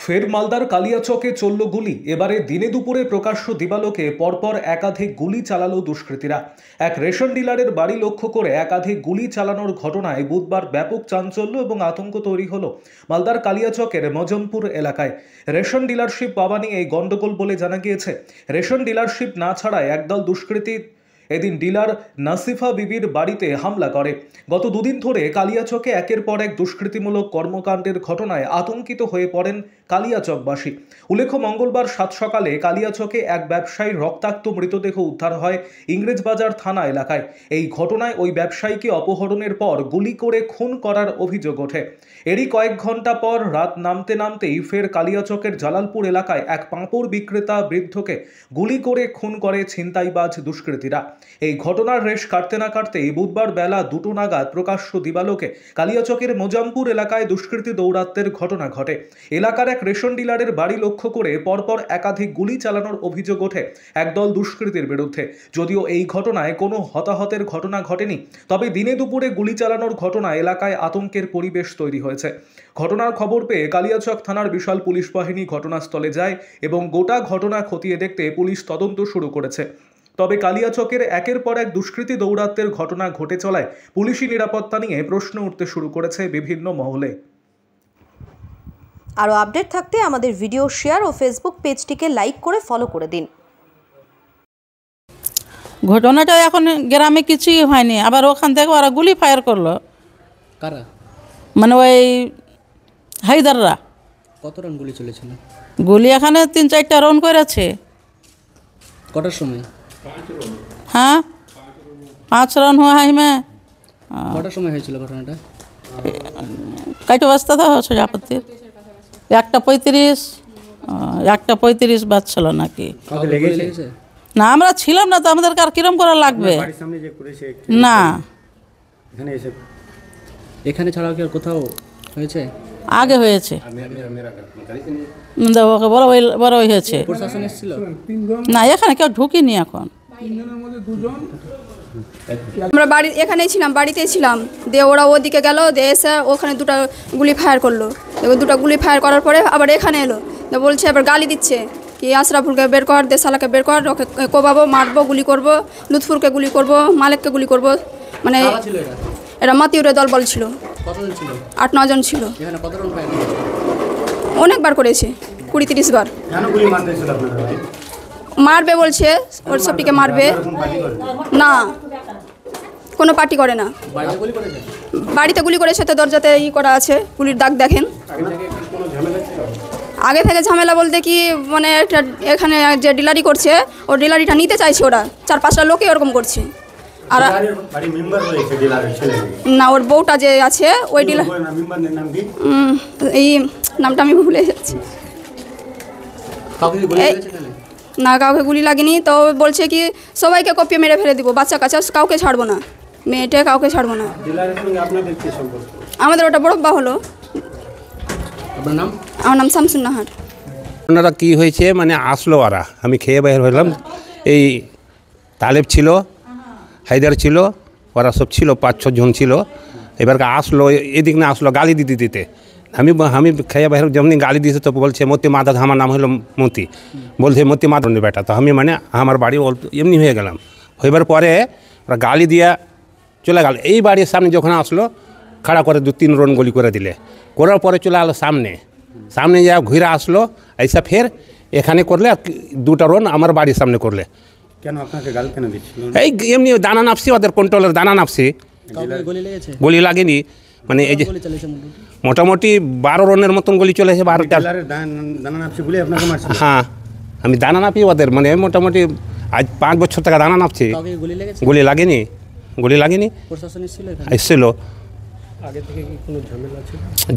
ফের মালদার কালিয়াচকে চলল গুলি। এবারে দিনে দুপুরে প্রকাশ্য দিবালোকে পরপর একাধিক গুলি চালালো দুষ্কৃতীরা। এক রেশন ডিলারের বাড়ি লক্ষ্য করে একাধিক গুলি চালানোর ঘটনায় বুধবার ব্যাপক চাঞ্চল্য এবং আতঙ্ক তৈরি হলো মালদার কালিয়াচকের মজমপুর এলাকায়। রেশন ডিলারশিপ পাওয়া নিয়ে এই গন্ডগোল বলে জানা গিয়েছে। রেশন ডিলারশিপ না ছাড়ায় একদল দুষ্কৃতী এদিন ডিলার নাসিফা বিবির বাড়িতে হামলা করে। গত দুদিন ধরে কালিয়াচকে একের পর এক দুষ্কৃতিমূলক কর্মকাণ্ডের ঘটনায় আতঙ্কিত হয়ে পড়েন কালিয়াচকবাসী। উল্লেখ্য, মঙ্গলবার সাত সকালে কালিয়াচকে এক ব্যবসায়ীর রক্তাক্ত মৃতদেহ উদ্ধার হয় ইংরেজবাজার থানা এলাকায়। এই ঘটনায় ওই ব্যবসায়ীকে অপহরণের পর গুলি করে খুন করার অভিযোগ ওঠে। এরই কয়েক ঘন্টা পর রাত নামতে নামতেই ফের কালিয়াচকের জালালপুর এলাকায় এক পাঁপড় বিক্রেতা বৃদ্ধকে গুলি করে খুন করে ছিনতাইবাজ দুষ্কৃতীরা। এই ঘটনার রেশ কাটতে না কাটতেই বুধবার বেলা 2টো নাগাদ প্রকাশ্য দিবালোকে কালিয়াচকের মজমপুর এলাকায় দুষ্কৃতী দৌরাত্ম্যের ঘটনা ঘটে। এলাকার এক রেশন ডিলারের বাড়ি লক্ষ্য করে পরপর একাধিক গুলি চালানোর অভিযোগ ওঠে একদল দুষ্কৃতীর বিরুদ্ধে। যদিও এই ঘটনায় কোনো হতাহতের ঘটনা ঘটেনি, তবে দিনে দুপুরে গুলি চালানোর ঘটনা এলাকায় আতঙ্কের পরিবেশ তৈরি হয়েছে। ঘটনার খবর পেয়ে কালিয়াচক থানার বিশাল পুলিশ বাহিনী ঘটনাস্থলে যায় এবং গোটা ঘটনা খতিয়ে দেখতে পুলিশ তদন্ত শুরু করেছে। তবে কালিয়াচকের একের পর এক দুষ্কৃতী দৌরাত্ম্যের ঘটনা ঘটে চলায় পুলিশি নিরাপত্তা নিয়ে প্রশ্ন উঠতে শুরু করেছে বিভিন্ন মহলে। আরও আপডেট থাকতে আমাদের ভিডিও শেয়ার ও ফেসবুক পেজটিকে লাইক করে ফলো করে দিন। ঘটনাটা এখন গ্রামে কিছুই হয়নি, আবার ওখান থেকে ওরা গুলি ফায়ার করলো। কারা? মানে ওই হায়দাররা। কত রান গুলি চলেছিল? গুলি এখানে 3-4টা রাউন্ড করেছে। কটার সময়? হ্যাঁ, 5 রাউন্ড हुआ है में। কটার সময় হয়েছিল ঘটনাটা? কয়টা বাজতে তো সজাপতির 1:35 বাজছিল নাকি। না, আমরা ছিলাম না তো, আমাদেরকে আর কিরম করা লাগবে না। এখানে ছাড়াও কি আর কোথাও হয়েছে? আগে হয়েছে, বড় হয়েছে। প্রশাসন এসেছিল না, এখানে কেউ ঢুকিনি এখন। আমরা এখানেই ছিলাম, বাড়িতেই ছিলাম। দিয়ে ওরা ওদিকে গেল, দিয়ে এসে ওখানে 2টা গুলি ফায়ার করলো। 2টা গুলি ফায়ার করার পরে আবার এখানে এলো, বলছে এবার গালি দিচ্ছে কি আশরাফুলকে বের কর, দেশালাকে বের কর, ওকে কোবাবো, মারবো, গুলি করবো, লুৎফুরকে গুলি করবো, মালিককে গুলি করবো। মানে এরা মাতিউরের দল বল ছিল। 8-9 জন ছিল। অনেকবার করেছে, 20-30 বার। মারবে বলছে, ওর সবটিকে মারবে না, কোনো পার্টি করে না। বাড়িতে গুলি করেছে তো, দরজাতে করা আছে, গুলির দাগ দেখেন। আগে থেকে ঝামেলা বলতে কি, মানে একটা এখানে যে ডিলারি করছে, ওর ডিলারিটা নিতে চাইছে ওরা, 4-5টা লোকই ওরকম করছে। আর না, ওর বউটা যে আছে ওই ডিলার, এই নামটা আমি ভুলে যাচ্ছি। না, কাউকে গুলি লাগেনি। তো বলছে কি সবাইকে কপিয়ে মেরে ফেলে দিব, বাচ্চা কাচ্চা কাউকে ছাড়বো না, মেয়েটে কাউকে ছাড়বো না। আমাদের ওটা বড়ব্বা হলো। আমার নাম শামসুন নাহার। ওনারা কী হয়েছে, মানে আসলো ওরা, আমি খেয়ে বাইর হলাম, এই তালেব ছিল, হায়দার ছিল, ওরা সব ছিল, 5-6 জন ছিল। এবার আসলো, এদিক না আসলো গালি দিতে। আমি খেয়ে বাইরে যেমনি গালি দিয়েছে তো বলছে মতি মাদা, আমার নাম হলো মতি, বলছে মতি মাদা বেটা। তো আমি মানে আমার বাড়ি এমনি হয়ে গেলাম। হইবার পরে ওরা গালি দিয়া চলে গেল। এই বাড়ির সামনে যখন আসলো, খাড়া করে 2-3 রাউন্ড গুলি করে দিলে, করার পরে চলে আলো সামনে যা ঘুরে আসলো, এইসব ফের এখানে করলে, আর 2টা রাউন্ড আমার বাড়ির সামনে করলে। কেন আপনাকে গাল কেন দিচ্ছিল? এই এমনি দানা নাপসি, ওদের কন্ট্রোলের দানা নাপসি। গুলি লাগেনি, মানে এই যে মোটামুটি 12 রাউন্ডের মতন গুলি চলেছে। 12টা। হ্যাঁ, আমি দানা নাপি ওদের, মানে মোটামুটি আজ 5 বছর থেকে দানা নাপছি। গুলি লাগেনি। এসেছিল।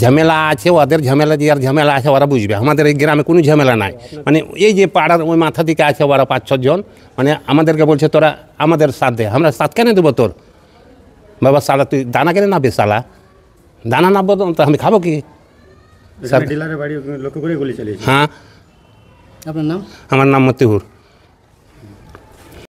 ঝামেলা আছে ওদের, ঝামেলা যে আর ঝামেলা আছে ওরা বুঝবে। আমাদের এই গ্রামে কোনো ঝামেলা নাই। মানে এই যে পাড়ার ওই মাথা দিকে আছে ওরা 5-6 জন, মানে আমাদেরকে বলছে তোরা আমাদের সাথ দে। আমরা সাথ কেন দেবো তোর? বাবা সালা তুই দানা কেন নাবি? সালা দানা নাবো তো আমি খাবো কি? ডিলারের বাড়ি লক্ষ্য করে গুলি চালিয়েছে। হ্যাঁ। আপনার নাম? আমার নাম মতিউর।